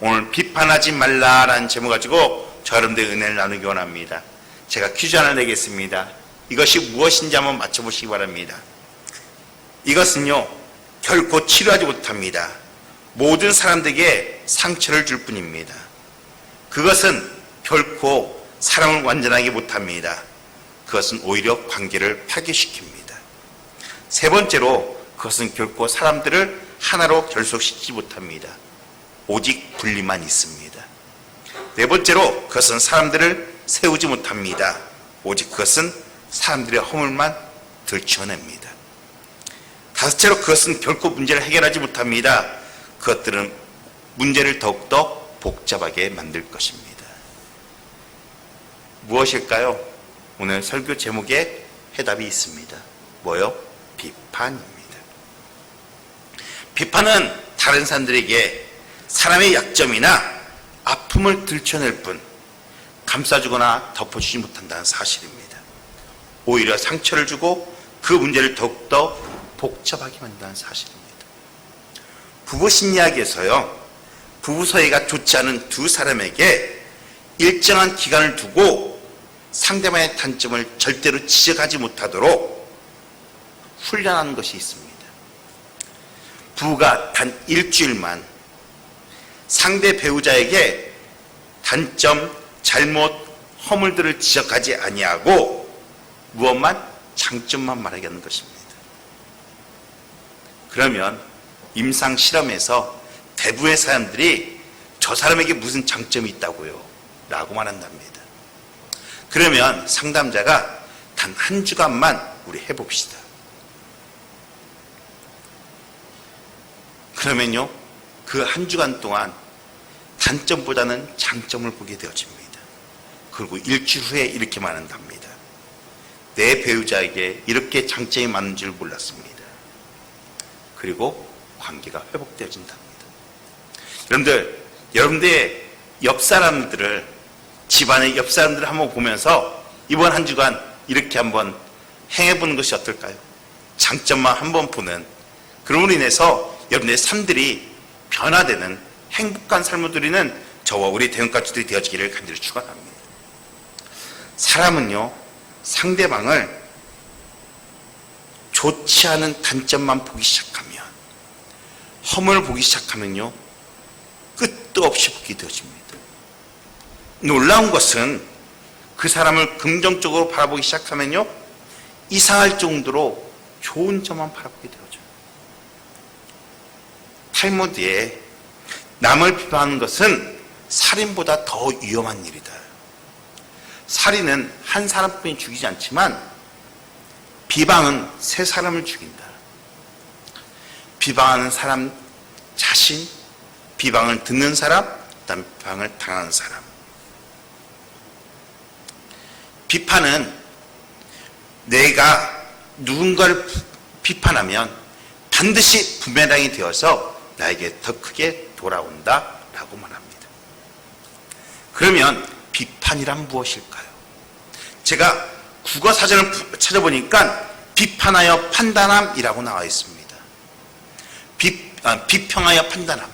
오늘 비판하지 말라라는 제목 가지고 저 여러분들의 은혜를 나누기 원합니다. 제가 퀴즈 하나 내겠습니다. 이것이 무엇인지 한번 맞춰보시기 바랍니다. 이것은요, 결코 치료하지 못합니다. 모든 사람들에게 상처를 줄 뿐입니다. 그것은 결코 사람을 완전하게 못합니다. 그것은 오히려 관계를 파괴시킵니다. 세 번째로, 그것은 결코 사람들을 하나로 결속시키지 못합니다. 오직 분리만 있습니다. 네 번째로, 그것은 사람들을 세우지 못합니다. 오직 그것은 사람들의 허물만 들추어냅니다. 다섯째로, 그것은 결코 문제를 해결하지 못합니다. 그것들은 문제를 더욱더 복잡하게 만들 것입니다. 무엇일까요? 오늘 설교 제목에 해답이 있습니다. 뭐요? 비판입니다. 비판은 다른 사람들에게 사람의 약점이나 아픔을 들춰낼 뿐 감싸주거나 덮어주지 못한다는 사실입니다. 오히려 상처를 주고 그 문제를 더욱더 복잡하게 만든다는 사실입니다. 부부 심리학에서요, 부부 사이가 좋지 않은 두 사람에게 일정한 기간을 두고 상대방의 단점을 절대로 지적하지 못하도록 훈련하는 것이 있습니다. 부부가 단 일주일만 상대 배우자에게 단점, 잘못, 허물들을 지적하지 아니하고 무엇만? 장점만 말하게 하는 것입니다. 그러면 임상 실험에서 대부분의 사람들이 저 사람에게 무슨 장점이 있다고요? 라고 말한답니다. 그러면 상담자가 단 한 주간만 우리 해봅시다. 그러면요, 그 한 주간 동안 단점보다는 장점을 보게 되어집니다. 그리고 일주일 후에 이렇게 말한답니다. 내 배우자에게 이렇게 장점이 많은 줄 몰랐습니다. 그리고 관계가 회복되어진답니다. 여러분들의 옆 사람들을, 집안의 옆 사람들을 한번 보면서 이번 한 주간 이렇게 한번 행해보는 것이 어떨까요? 장점만 한번 보는, 그럼으로 인해서 여러분의 삶들이 변화되는 행복한 삶을 누리는 저와 우리 대형가족들이 되어지기를 간절히 축원합니다. 사람은요, 상대방을 좋지 않은 단점만 보기 시작하면, 허물을 보기 시작하면요, 끝도 없이 보게 되어집니다. 놀라운 것은 그 사람을 긍정적으로 바라보기 시작하면요, 이상할 정도로 좋은 점만 바라보게 되어져요. 탈무드에 남을 비판하는 것은 살인보다 더 위험한 일이다. 살인은 한 사람뿐이 죽이지 않지만 비방은 세 사람을 죽인다. 비방하는 사람 자신, 비방을 듣는 사람, 그다음에 비방을 당하는 사람. 비판은 내가 누군가를 비판하면 반드시 부메랑이 되어서 나에게 더 크게 돌아온다라고 말합니다. 그러면 비판이란 무엇일까요? 제가 국어사전을 찾아보니까 비판하여 판단함이라고 나와 있습니다. 비평하여 판단함.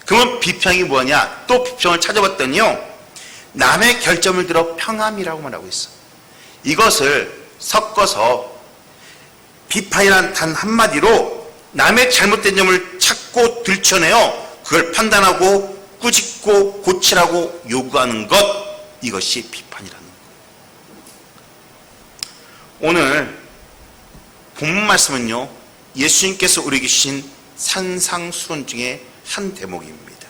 그러면 비평이 뭐냐? 또 비평을 찾아봤더니요, 남의 결점을 들어 평함이라고 말하고 있어. 이것을 섞어서 비판이란 단 한마디로 남의 잘못된 점을 찾고 들춰내어 그걸 판단하고 꾸짖고 고치라고 요구하는 것, 이것이 비판이라는 거예요. 오늘 본문 말씀은요, 예수님께서 우리에게 주신 산상수훈 중에 한 대목입니다.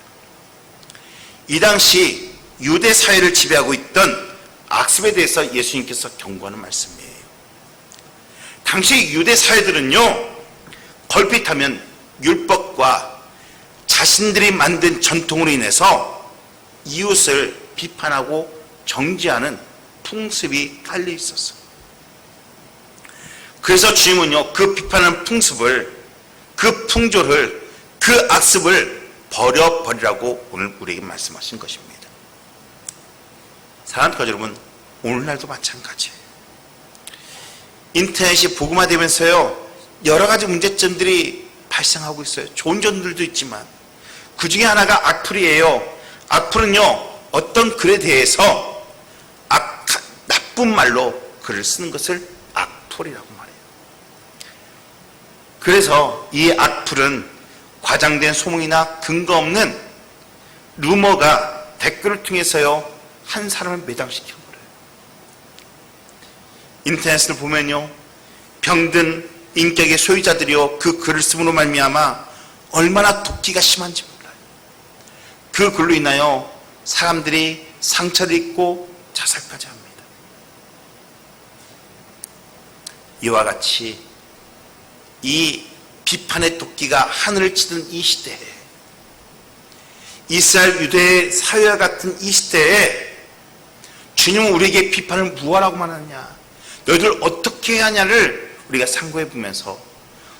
이 당시 유대 사회를 지배하고 있던 악습에 대해서 예수님께서 경고하는 말씀이에요. 당시 유대 사회들은요, 걸핏하면 율법과 자신들이 만든 전통으로 인해서 이웃을 비판하고 정죄하는 풍습이 깔려 있었어요. 그래서 주님은요, 그 비판하는 풍습을, 그 풍조를, 그 악습을 버려버리라고 오늘 우리에게 말씀하신 것입니다. 사랑하는 가족 여러분, 오늘날도 마찬가지예요. 인터넷이 복음화되면서요, 여러 가지 문제점들이 발생하고 있어요. 좋은 점들도 있지만 그 중에 하나가 악플이에요. 악플은요, 어떤 글에 대해서 나쁜 말로 글을 쓰는 것을 악플이라고 말해요. 그래서 이 악플은 과장된 소문이나 근거 없는 루머가 댓글을 통해서요, 한 사람을 매장시키는 거예요. 인터넷을 보면요, 병든 인격의 소유자들이요, 그 글을 쓰므로 말미암아 얼마나 도끼가 심한지 몰라요. 그 글로 인하여 사람들이 상처를 입고 자살까지 합니다. 이와 같이 이 비판의 도끼가 하늘을 치던 이 시대에, 이스라엘 유대의 사회와 같은 이 시대에 주님은 우리에게 비판을 무엇하라고 말하느냐, 너희들 어떻게 해야 하냐를 우리가 상고해 보면서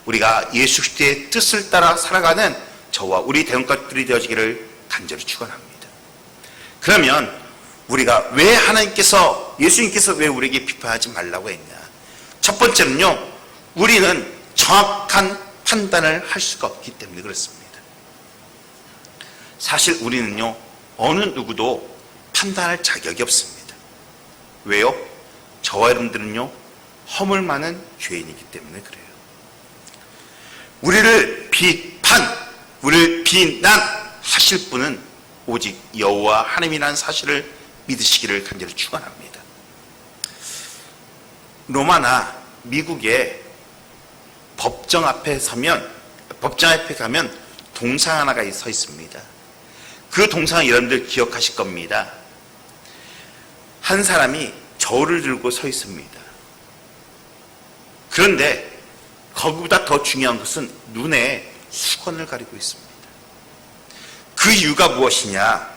우리가 예수 그리스도의 뜻을 따라 살아가는 저와 우리 대원가족들이 되어지기를 간절히 축원합니다. 그러면 우리가 왜 예수님께서 왜 우리에게 비판하지 말라고 했냐? 첫 번째는요, 우리는 정확한 판단을 할 수가 없기 때문에 그렇습니다. 사실 우리는요, 어느 누구도 판단할 자격이 없습니다. 왜요? 저와 여러분들은요, 허물 많은 죄인이기 때문에 그래요. 우리를 비난하실 분은 오직 여호와 하나님이라는 사실을 믿으시기를 간절히 축원합니다. 로마나 미국의 법정 앞에 가면 동상 하나가 서 있습니다. 그 동상은 여러분들 기억하실 겁니다. 한 사람이 저울을 들고 서 있습니다. 그런데 거기보다 더 중요한 것은 눈에 수건을 가리고 있습니다. 그 이유가 무엇이냐?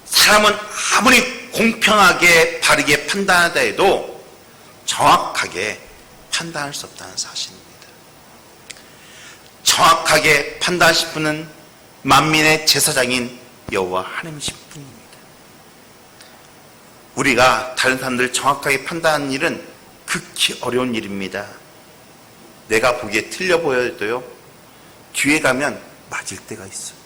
사람은 아무리 공평하게 바르게 판단하다 해도 정확하게 판단할 수 없다는 사실입니다. 정확하게 판단하실 분은 만민의 제사장인 여호와 하나님이신 분입니다. 우리가 다른 사람들을 정확하게 판단하는 일은 극히 어려운 일입니다. 내가 보기에 틀려 보여도요, 뒤에 가면 맞을 때가 있어요.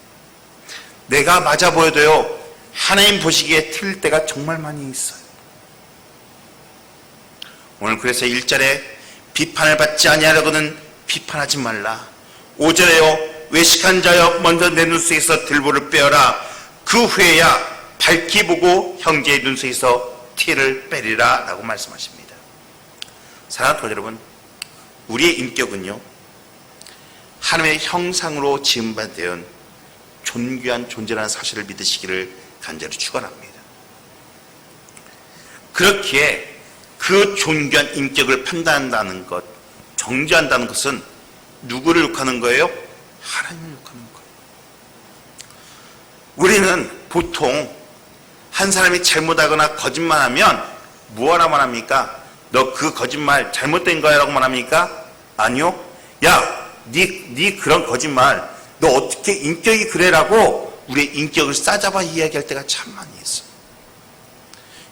내가 맞아 보여도요, 하나님 보시기에 틀릴 때가 정말 많이 있어요. 오늘 그래서 1절에 비판을 받지 아니하려거든 비판하지 말라. 5절에요, 외식한 자여 먼저 내 눈 속에서 들보를 빼어라. 그 후에야 밝히 보고 형제의 눈 속에서 티를 빼리라 라고 말씀하십니다. 사랑하는 여러분, 우리의 인격은요, 하나님의 형상으로 지음받은 존귀한 존재라는 사실을 믿으시기를 간절히 축원합니다. 그렇기에 그 존귀한 인격을 판단한다는 것, 정죄한다는 것은 누구를 욕하는 거예요? 하나님을 욕하는 거예요. 우리는 보통 한 사람이 잘못하거나 거짓말하면 뭐하라 말합니까? 너 그 거짓말 잘못된 거야 라고 말합니까? 아니요. 야, 네 그런 거짓말, 너 어떻게 인격이 그래라고 우리의 인격을 싸잡아 이야기할 때가 참 많이 있어요.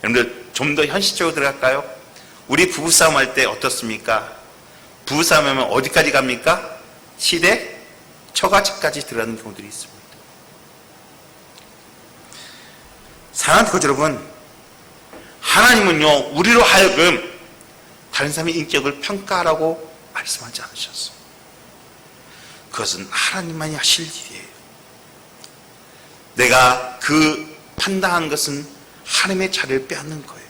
여러분들 좀 더 현실적으로 들어갈까요? 우리 부부싸움 할 때 어떻습니까? 부부싸움 하면 어디까지 갑니까? 시댁, 처가집까지 들어가는 경우들이 있습니다. 사랑하는 거죠, 여러분. 하나님은요, 우리로 하여금 다른 사람의 인격을 평가하라고 말씀하지 않으셨어요. 그것은 하나님만이 하실 일이에요. 내가 그 판단한 것은 하나님의 자리를 빼앗는 거예요.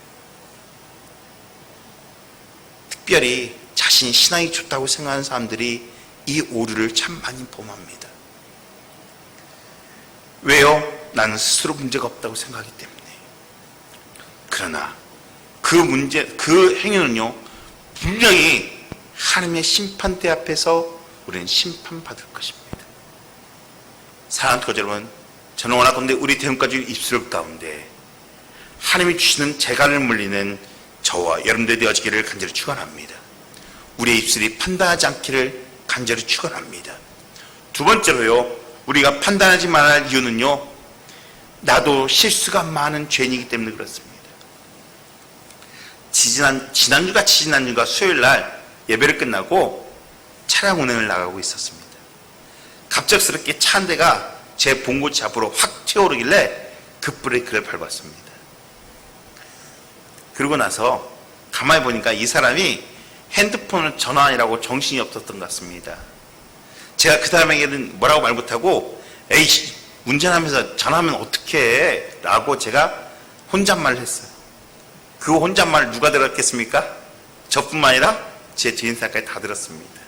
특별히 자신이 신앙이 좋다고 생각하는 사람들이 이 오류를 참 많이 범합니다. 왜요? 나는 스스로 문제가 없다고 생각하기 때문에. 그러나 그 행위는요, 분명히 하나님의 심판대 앞에서 우리는 심판받을 것입니다. 사랑하는 거죠, 여러분. 저는 원하건대 우리 대원가족 입술 가운데 하나님이 주시는 재간을 물리는 저와 여러분들이 되어지기를 간절히 축원합니다. 우리의 입술이 판단하지 않기를 간절히 축원합니다. 두 번째로요, 우리가 판단하지 말아야 할 이유는요, 나도 실수가 많은 죄인이기 때문에 그렇습니다. 지난주가 수요일 날 예배를 끝나고 차량 운행을 나가고 있었습니다. 갑작스럽게 차 한 대가 제 봉고치 앞으로 확 튀어오르길래 급브레이크를 밟았습니다. 그러고 나서 가만히 보니까 이 사람이 핸드폰을 전화하느라고 정신이 없었던 것 같습니다. 제가 그 사람에게는 뭐라고 말 못하고 에이씨 운전하면서 전화하면 어떡해 라고 제가 혼잣말을 했어요. 그 혼잣말 누가 들었겠습니까? 저뿐만 아니라 제 뒤인 사람까지 다 들었습니다.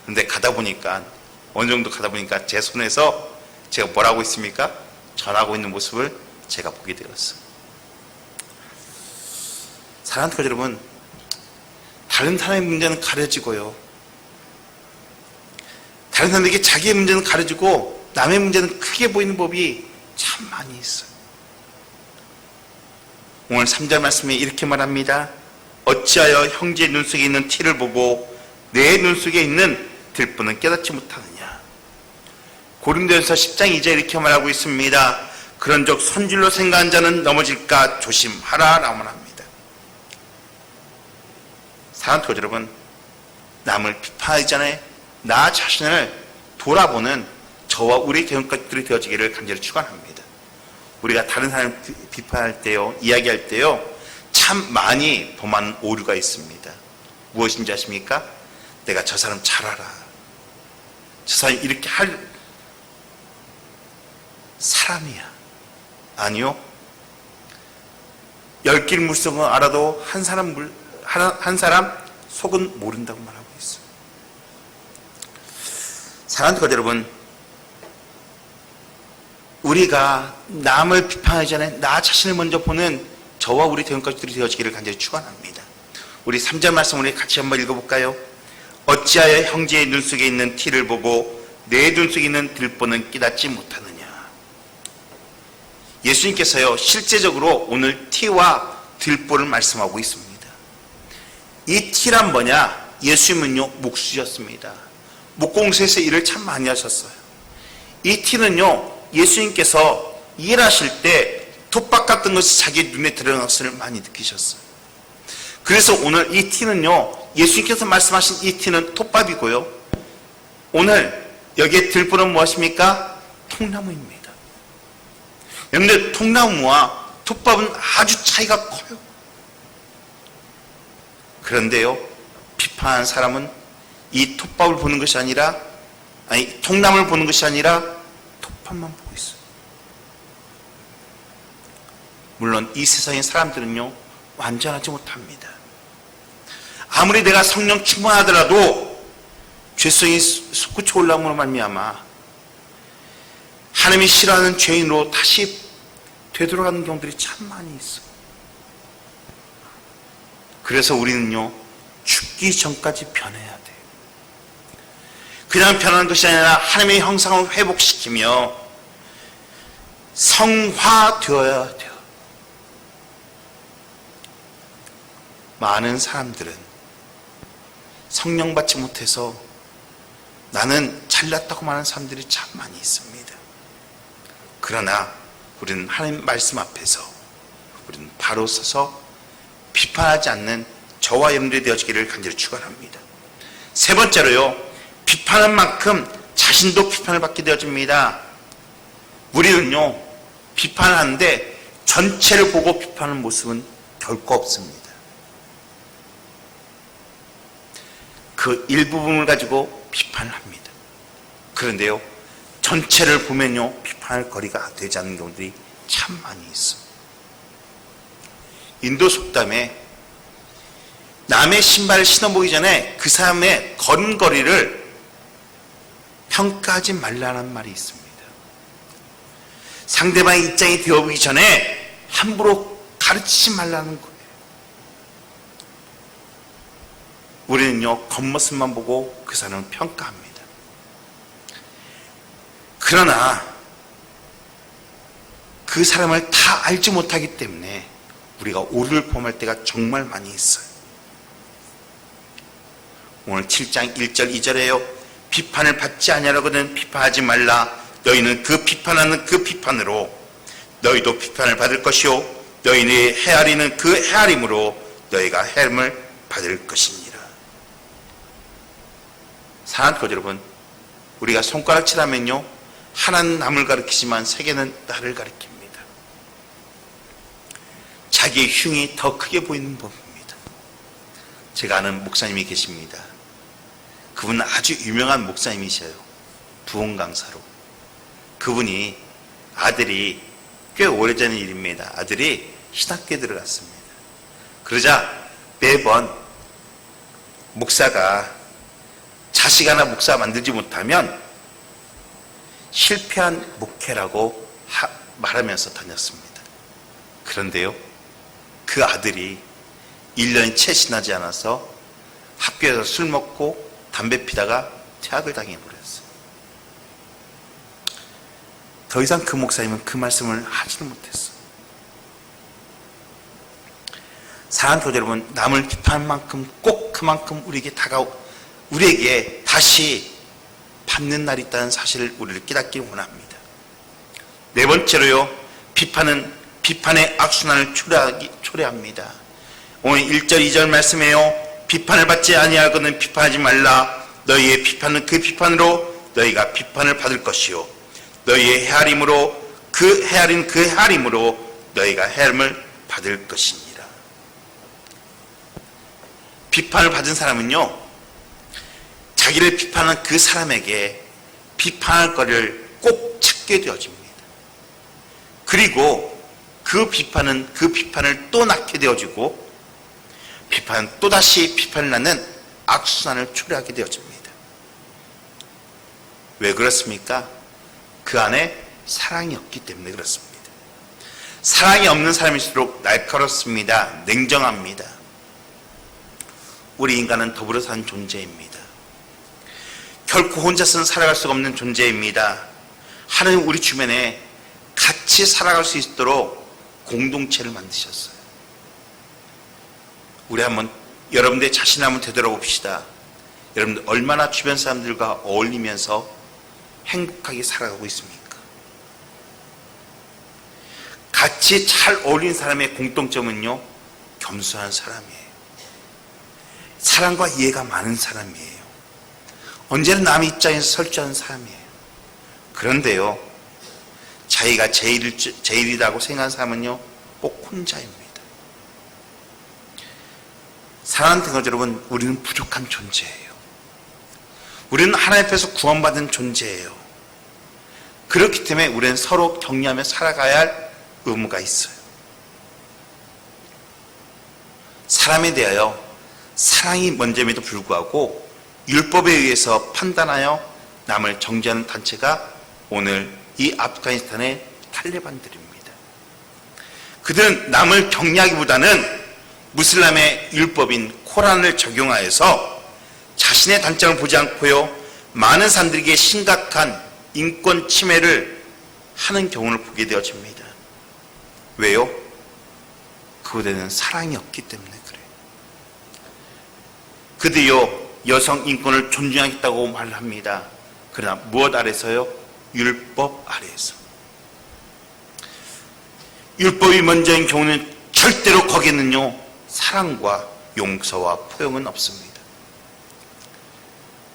근데 가다 보니까 어느 정도 가다 보니까 제 손에서 제가 뭐라고 있습니까? 전하고 있는 모습을 제가 보게 되었어요. 사랑하는 여러분, 다른 사람의 문제는 가려지고요. 다른 사람에게 자기의 문제는 가려지고 남의 문제는 크게 보이는 법이 참 많이 있어요. 오늘 3절 말씀에 이렇게 말합니다. 어찌하여 형제의 눈 속에 있는 티를 보고 내 눈 속에 있는 들보는 깨닫지 못하느냐. 고린도전서 10장 2절 이렇게 말하고 있습니다. 그런즉 선질로 생각한 자는 넘어질까 조심하라 라고 말합니다. 사랑하는 여러분, 남을 비판하기 전에 나 자신을 돌아보는 저와 우리의 경험까지 되어지기를 간절히 축원합니다. 우리가 다른 사람을 비판할 때요, 이야기할 때요, 참 많이 범하는 오류가 있습니다. 무엇인지 아십니까? 내가 저 사람 잘 알아. 저 사람이 이렇게 할 사람이야. 아니요. 10길 물속은 알아도 한 사람 속은 모른다고 말하고 있어요. 사랑하는 여러분, 우리가 남을 비판하기 전에 나 자신을 먼저 보는 저와 우리 대원까지 되어지기를 간절히 축원합니다. 우리 3절 말씀 우리 같이 한번 읽어볼까요? 어찌하여 형제의 눈 속에 있는 티를 보고 내 눈 속에 있는 들보는 깨닫지 못하느냐. 예수님께서요 실제적으로 오늘 티와 들보를 말씀하고 있습니다. 이 티란 뭐냐? 예수님은요 목수셨습니다. 목공소에서 일을 참 많이 하셨어요. 이 티는요 예수님께서 일하실 때 톱밥 같은 것이 자기 눈에 들어간 것을 많이 느끼셨어요. 그래서 오늘 이 티는요 예수님께서 말씀하신 이 티는 톱밥이고요, 오늘 여기에 들보는 무엇입니까? 통나무입니다. 그런데 통나무와 톱밥은 아주 차이가 커요. 그런데요 비판한 사람은 이 톱밥을 보는 것이 아니라, 통나무를 보는 것이 아니라 톱밥만 보고 있어요. 물론 이 세상의 사람들은요 완전하지 못합니다. 아무리 내가 성령 충만하더라도 죄성이 솟구쳐 올라옴으로 말미암아 하나님이 싫어하는 죄인으로 다시 되돌아가는 경우들이 참 많이 있어요. 그래서 우리는요 죽기 전까지 변해야 돼요. 그냥 변하는 것이 아니라 하나님의 형상을 회복시키며 성화되어야 돼요. 많은 사람들은 성령 받지 못해서 나는 잘났다고 말하는 사람들이 참 많이 있습니다. 그러나 우리는 하나님 말씀 앞에서 우리는 바로 서서 비판하지 않는 저와 여러분들이 되어지기를 간절히 축원합니다. 세 번째로요, 비판한 만큼 자신도 비판을 받게 되어집니다. 우리는요 비판하는데 전체를 보고 비판하는 모습은 결코 없습니다. 그 일부분을 가지고 비판을 합니다. 그런데요 전체를 보면요 비판할 거리가 되지 않는 경우들이 참 많이 있어요. 인도 속담에 남의 신발을 신어보기 전에 그 사람의 걸음걸이를 평가하지 말라는 말이 있습니다. 상대방의 입장이 되어보기 전에 함부로 가르치지 말라는 거예요. 우리는요 겉모습만 보고 그 사람을 평가합니다. 그러나 그 사람을 다 알지 못하기 때문에 우리가 오류를 범할 때가 정말 많이 있어요. 오늘 7장 1절 2절에요 비판을 받지 아니하려거든 비판하지 말라. 너희는 그 비판하는 그 비판으로 너희도 비판을 받을 것이요 너희의 헤아리는 그 헤아림으로 너희가 헤아림을 받을 것이니라. 사랑하는 여러분, 우리가 손가락질하면요, 하나는 남을 가리키지만 세 개는 나를 가리킵니다. 자기의 흉이 더 크게 보이는 법입니다. 제가 아는 목사님이 계십니다. 그분은 아주 유명한 목사님이셔요. 부흥 강사로. 그분이 아들이 꽤 오래전 일입니다. 아들이 신학교에 들어갔습니다. 그러자 매번 목사가 자식 하나 목사 만들지 못하면 실패한 목회라고 말하면서 다녔습니다. 그런데요, 그 아들이 1년이 채 지나지 않아서 학교에서 술 먹고 담배 피다가 퇴학을 당해버렸어요. 더 이상 그 목사님은 그 말씀을 하지는 못했어요. 사랑하는 교제 여러분, 남을 비판할 만큼 꼭 그만큼 우리에게 다시 받는 날이 있다는 사실을 우리를 깨닫기 원합니다. 네 번째로요, 비판의 악순환을 초래합니다. 오늘 1절 2절 말씀에요, 비판을 받지 아니하거든 비판하지 말라. 너희의 비판은 그 비판으로 너희가 비판을 받을 것이요, 너희의 헤아림으로 그 헤아림으로 너희가 헤아림을 받을 것이니라. 비판을 받은 사람은요, 자기를 비판한 그 사람에게 비판할 것을 꼭 찾게 되어집니다. 그리고 그 비판을 또 낳게 되어지고, 비판은 또다시 비판을 낳는 악순환을 초래하게 되어집니다. 왜 그렇습니까? 그 안에 사랑이 없기 때문에 그렇습니다. 사랑이 없는 사람일수록 날카롭습니다. 냉정합니다. 우리 인간은 더불어 사는 존재입니다. 결코 혼자서는 살아갈 수가 없는 존재입니다. 하나님 우리 주변에 같이 살아갈 수 있도록 공동체를 만드셨어요. 우리 여러분들 자신 한번 되돌아봅시다. 여러분들 얼마나 주변 사람들과 어울리면서 행복하게 살아가고 있습니까? 같이 잘 어울리는 사람의 공통점은요, 겸손한 사람이에요. 사랑과 이해가 많은 사람이에요. 언제나 남의 입장에서 설주하는 사람이에요. 그런데요, 자기가 제일이라고 생각하는 사람은요, 꼭 혼자입니다. 사랑하는 교제 여러분, 우리는 부족한 존재예요. 우리는 하나님 앞에서 구원받은 존재예요. 그렇기 때문에 우리는 서로 격려하며 살아가야 할 의무가 있어요. 사람에 대하여 사랑이 먼저임에도 불구하고 율법에 의해서 판단하여 남을 정죄하는 단체가 오늘 이 아프가니스탄의 탈레반들입니다. 그들은 남을 격려하기보다는 무슬람의 율법인 코란을 적용하여서 자신의 단점을 보지 않고요, 많은 사람들에게 심각한 인권 침해를 하는 경우를 보게 되어집니다. 왜요? 그들은 사랑이 없기 때문에 그래요. 그들이요, 여성 인권을 존중하겠다고 말합니다. 그러나 무엇 아래서요? 율법 아래에서. 율법이 먼저인 경우는 절대로 거기에는요, 사랑과 용서와 포용은 없습니다.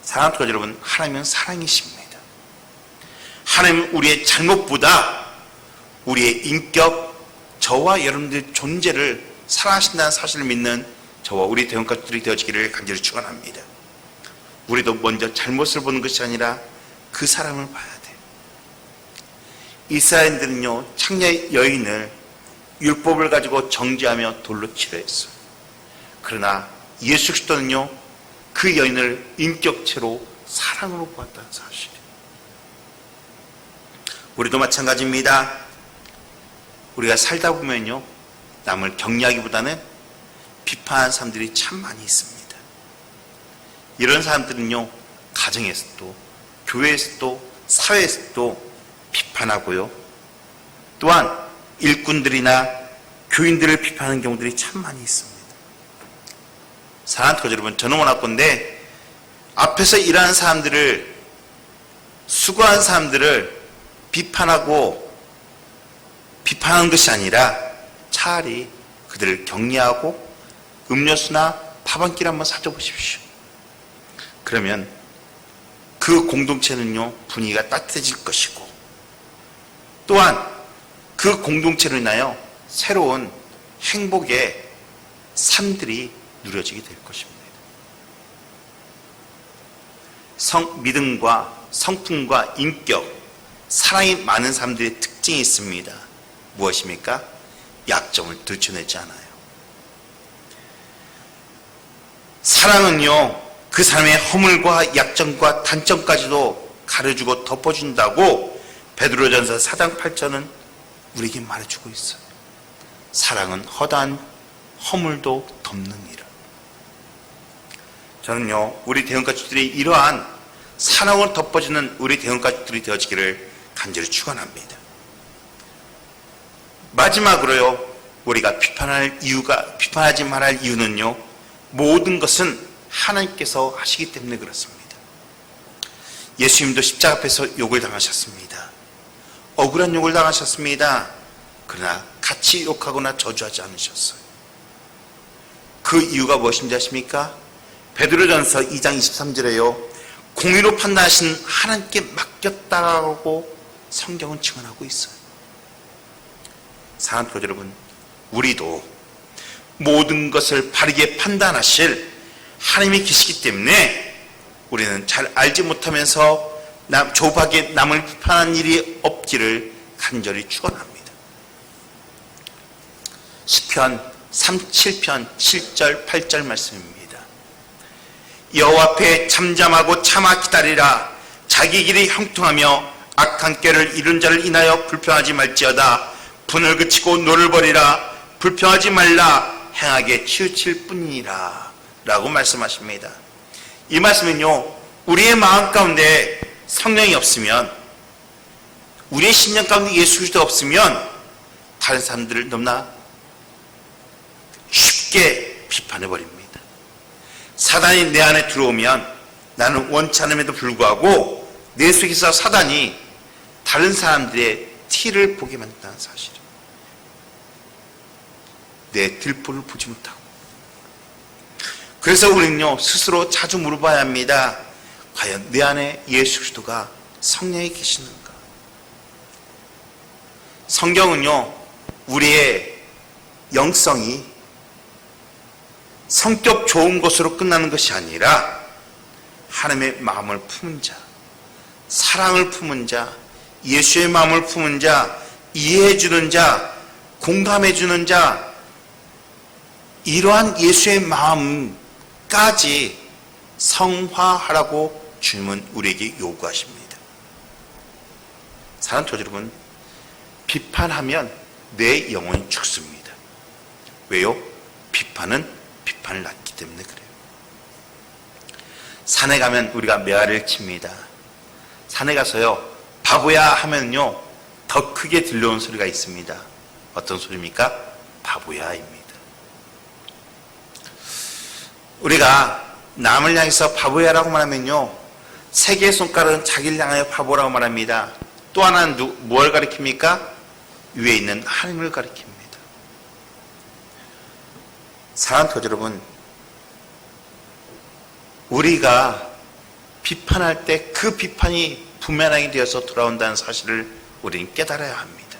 사랑하는 교제 여러분, 하나님은 사랑이십니다. 하나님은 우리의 잘못보다 우리의 인격, 저와 여러분들의 존재를 사랑하신다는 사실을 믿는 저와 우리 대원가족들이 되어지기를 간절히 축원합니다. 우리도 먼저 잘못을 보는 것이 아니라 그 사람을 봐야 돼요. 이스라엘들은요, 창녀 여인을 율법을 가지고 정죄하며 돌로 치려 했어요. 그러나 예수 그리스도는요, 그 여인을 인격체로 사랑으로 보았다는 사실이에요. 우리도 마찬가지입니다. 우리가 살다 보면요, 남을 격려하기보다는 비판하는 사람들이 참 많이 있습니다. 이런 사람들은요, 가정에서도 교회에서도 사회에서도 비판하고요, 또한 일꾼들이나 교인들을 비판하는 경우들이 참 많이 있습니다. 사랑하는 교제 여러분, 저는 원하건대 앞에서 일하는 사람들을, 수고하는 사람들을 비판하는 것이 아니라 차라리 그들을 격려하고 음료수나 밥 한 끼를 한번 사줘 보십시오. 그러면 그 공동체는요, 분위기가 따뜻해질 것이고, 또한 그 공동체로 인하여 새로운 행복의 삶들이 누려지게 될 것입니다. 믿음과 성품과 인격, 사랑이 많은 사람들의 특징이 있습니다. 무엇입니까? 약점을 들춰내지 않아요. 사랑은요, 그 사람의 허물과 약점과 단점까지도 가려주고 덮어준다고 베드로전서 4장 8절은 우리에게 말해주고 있어요. 사랑은 허다한 허물도 덮는 이라. 저는요, 우리 대형가족들이 이러한 사랑을 덮어주는 우리 대형가족들이 되어지기를 간절히 축원합니다. 마지막으로요, 우리가 비판하지 말할 이유는요, 모든 것은 하나님께서 하시기 때문에 그렇습니다. 예수님도 십자가 앞에서 욕을 당하셨습니다. 억울한 욕을 당하셨습니다. 그러나 같이 욕하거나 저주하지 않으셨어요. 그 이유가 무엇인지 아십니까? 베드로전서 2장 23절에요, 공의로 판단하신 하나님께 맡겼다고 성경은 증언하고 있어요. 사랑하는 교회 여러분, 우리도 모든 것을 바르게 판단하실 하나님이 계시기 때문에 우리는 잘 알지 못하면서 조박에 남을 비판한 일이 없기를 간절히 축원합니다. 시편 37편 7절 8절 말씀입니다. 여호와 앞에 잠잠하고 참아 기다리라. 자기 길이 형통하며 악한 꾀를 이룬 자를 인하여 불평하지 말지어다. 분을 그치고 노를 버리라. 불평하지 말라. 행하게 치우칠 뿐이니라 라고 말씀하십니다. 이 말씀은요, 우리의 마음 가운데 성령이 없으면, 우리의 심령 가운데 예수 그리스도가 없으면 다른 사람들을 너무나 쉽게 비판해버립니다. 사단이 내 안에 들어오면 나는 원치 않음에도 불구하고 내 속에서 사단이 다른 사람들의 티를 보게 만든다는 사실이에요. 내 들보를 보지 못하고. 그래서 우리는요, 스스로 자주 물어봐야 합니다. 과연 내 안에 예수 그리스도가 성령이 계시는가? 성경은요, 우리의 영성이 성격 좋은 것으로 끝나는 것이 아니라 하나님의 마음을 품은 자, 사랑을 품은 자, 예수의 마음을 품은 자, 이해해주는 자, 공감해주는 자, 이러한 예수의 마음까지 성화하라고 주님은 우리에게 요구하십니다. 사랑하는 교회 여러분, 비판하면 내 영혼이 죽습니다. 왜요? 비판은 비판을 낳기 때문에 그래요. 산에 가면 우리가 메아리를 칩니다. 산에 가서요, 바보야 하면요, 더 크게 들려오는 소리가 있습니다. 어떤 소리입니까? 바보야입니다. 우리가 남을 향해서 바보야라고 말하면요, 세 개의 손가락은 자기를 향하여 바보라고 말합니다. 또 하나는 무엇을 가리킵니까? 위에 있는 하나님을 가리킵니다. 사랑하는 교회 여러분, 우리가 비판할 때 그 비판이 부메랑이 되어서 돌아온다는 사실을 우리는 깨달아야 합니다.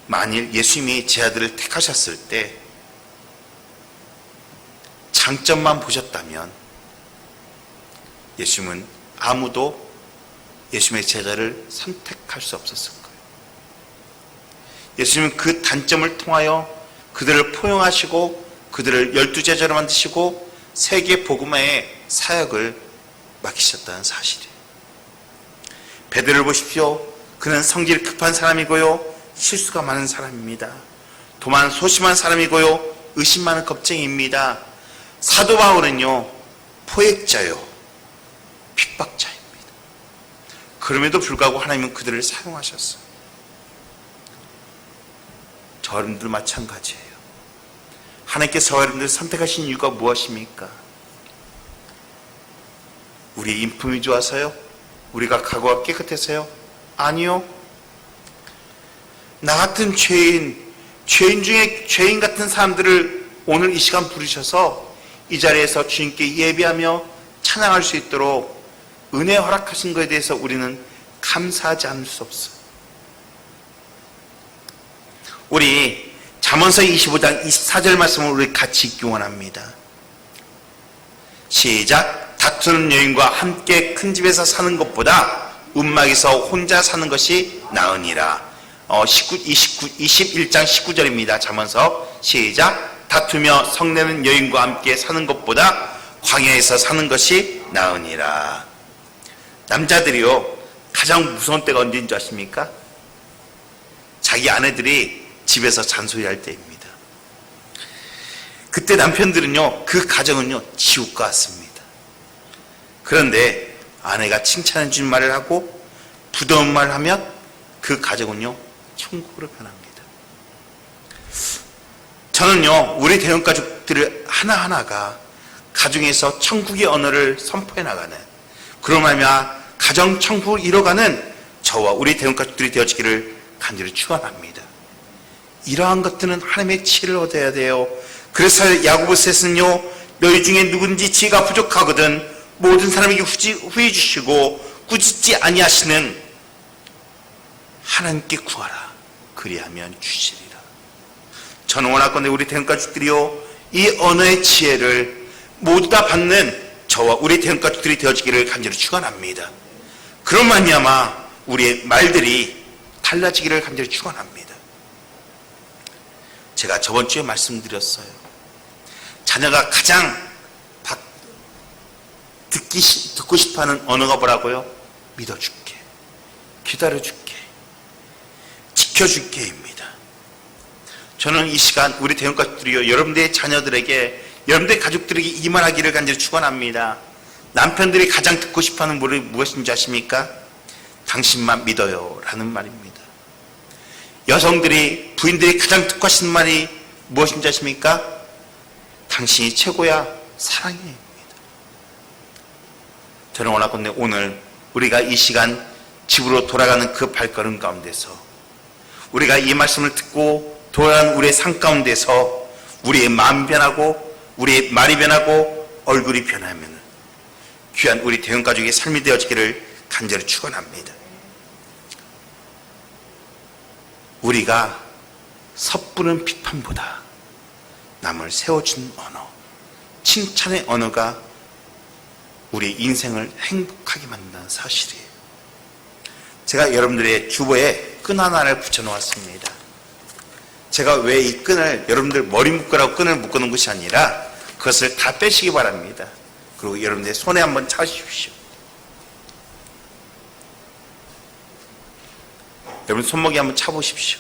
만일 예수님이 제 아들을 택하셨을 때 장점만 보셨다면 예수님은 아무도 예수님의 제자를 선택할 수 없었을 거예요. 예수님은 그 단점을 통하여 그들을 포용하시고 그들을 12제자로 만드시고 세계 복음화의 사역을 맡기셨다는 사실이에요. 베드로를 보십시오. 그는 성질 급한 사람이고요, 실수가 많은 사람입니다. 도만 소심한 사람이고요, 의심 많은 겁쟁이입니다. 사도 바울은요, 포획자요, 핍박자입니다. 그럼에도 불구하고 하나님은 그들을 사용하셨어요. 저 여러분들 마찬가지예요. 하나님께서 여러분들을 선택하신 이유가 무엇입니까? 우리의 인품이 좋아서요? 우리가 각오가 깨끗해서요? 아니요. 나 같은 죄인 중에 죄인 같은 사람들을 오늘 이 시간 부르셔서 이 자리에서 주님께 예배하며 찬양할 수 있도록 은혜 허락하신 것에 대해서 우리는 감사하지 않을 수 없어. 우리 잠언서 25장 24절 말씀을 우리 같이 읽기 원합니다. 시작. 다투는 여인과 함께 큰 집에서 사는 것보다 움막에서 혼자 사는 것이 나으니라. 21장 19절입니다. 잠언서 시작. 다투며 성내는 여인과 함께 사는 것보다 광야에서 사는 것이 나으니라. 남자들이요, 가장 무서운 때가 언제인 줄 아십니까? 자기 아내들이 집에서 잔소리할 때입니다. 그때 남편들은요, 그 가정은요, 지옥과 같습니다. 그런데 아내가 칭찬해 주는 말을 하고 부드러운 말을 하면 그 가정은요, 천국으로 변합니다. 저는요, 우리 대형가족들 하나하나가 가정에서 천국의 언어를 선포해 나가는, 그로 말미암아 가정 천국을 이뤄가는 저와 우리 대형가족들이 되어지기를 간절히 축원합니다. 이러한 것들은 하나님의 지혜를 얻어야 돼요. 그래서 야고보서에서는요, 너희 중에 누군지 지혜가 부족하거든 모든 사람에게 후히 주시고 꾸짖지 아니하시는 하나님께 구하라. 그리하면 주시리라. 저는 원하건대 우리 대형가족들이요, 이 언어의 지혜를 모두 다 받는 저와 우리 대형가족들이 되어지기를 간절히 축원합니다. 그런 말미암아 우리의 말들이 달라지기를 간절히 축원합니다. 제가 저번 주에 말씀드렸어요. 자녀가 가장 듣고 싶어하는 언어가 뭐라고요? 믿어줄게, 기다려줄게, 지켜줄게입니다. 저는 이 시간 우리 대형가족들이요, 여러분들의 자녀들에게, 여러분들의 가족들에게 이 말하기를 간절히 축원합니다. 남편들이 가장 듣고 싶어하는 말이 무엇인지 아십니까? 당신만 믿어요 라는 말입니다. 여성들이, 부인들이 가장 듣고 하시는 말이 무엇인지 아십니까? 당신이 최고야, 사랑해입니다. 저는 원하건대 오늘 우리가 이 시간 집으로 돌아가는 그 발걸음 가운데서, 우리가 이 말씀을 듣고 돌아가는 우리의 삶 가운데서 우리의 마음이 변하고 우리의 말이 변하고 얼굴이 변하면 귀한 우리 대형가족의 삶이 되어지기를 간절히 축원합니다. 우리가 섣부른 비판보다 남을 세워준 언어, 칭찬의 언어가 우리 인생을 행복하게 만든다는 사실이에요. 제가 여러분들의 주보에 끈 하나를 붙여놓았습니다. 제가 왜 이 끈을, 여러분들 머리 묶으라고 끈을 묶어놓은 것이 아니라 그것을 다 빼시기 바랍니다. 그리고 여러분들 손에 한번 차주십시오. 여러분 손목에 한번 차보십시오.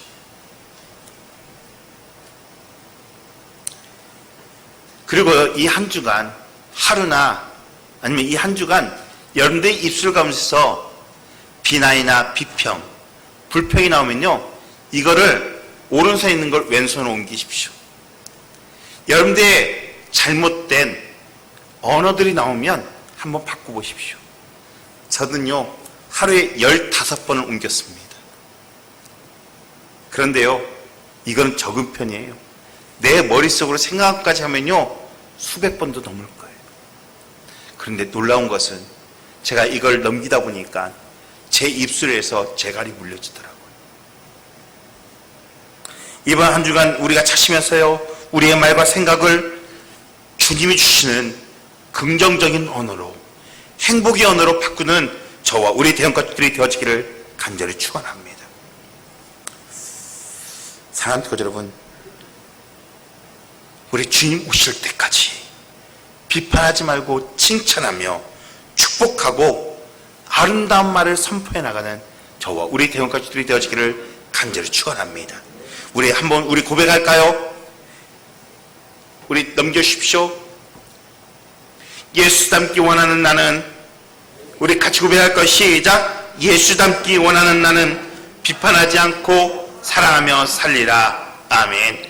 그리고 이 한 주간, 하루나 아니면 이 한 주간 여러분들의 입술 가운데서 비난이나 비평, 불평이 나오면요, 이거를 오른손에 있는 걸 왼손으로 옮기십시오. 여러분들의 잘못된 언어들이 나오면 한번 바꿔보십시오. 저는요, 하루에 15번을 옮겼습니다. 그런데요, 이건 적은 편이에요. 내 머릿속으로 생각까지 하면요, 수백 번도 넘을 거예요. 그런데 놀라운 것은 제가 이걸 넘기다 보니까 제 입술에서 재갈이 물려지더라고요. 이번 한 주간 우리가 차시면서요, 우리의 말과 생각을 주님이 주시는 긍정적인 언어로, 행복의 언어로 바꾸는 저와 우리 대형가족들이 되어지기를 간절히 축원합니다. 사랑하는 교회 여러분, 우리 주님 오실 때까지 비판하지 말고 칭찬하며 축복하고 아름다운 말을 선포해 나가는 저와 우리 대형가족들이 되어지기를 간절히 축원합니다. 우리 한번 우리 고백할까요? 우리 넘겨주십시오. 예수 닮기 원하는 나는, 우리 같이 고백할까요? 시작. 예수 닮기 원하는 나는 비판하지 않고 사랑하며 살리라. 아멘.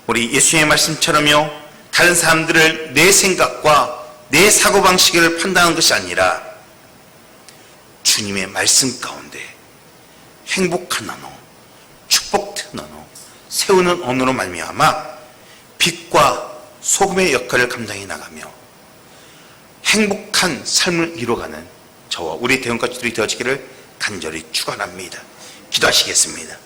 우리 예수님의 말씀처럼요, 다른 사람들을 내 생각과 내 사고방식을 판단하는 것이 아니라 주님의 말씀 가운데 행복한 언어, 축복된 언어, 세우는 언어로 말미암아 빛과 소금의 역할을 감당해 나가며 행복한 삶을 이뤄가는 저와 우리 대원가족들이 되어지기를 간절히 축원합니다. 기도하시겠습니다.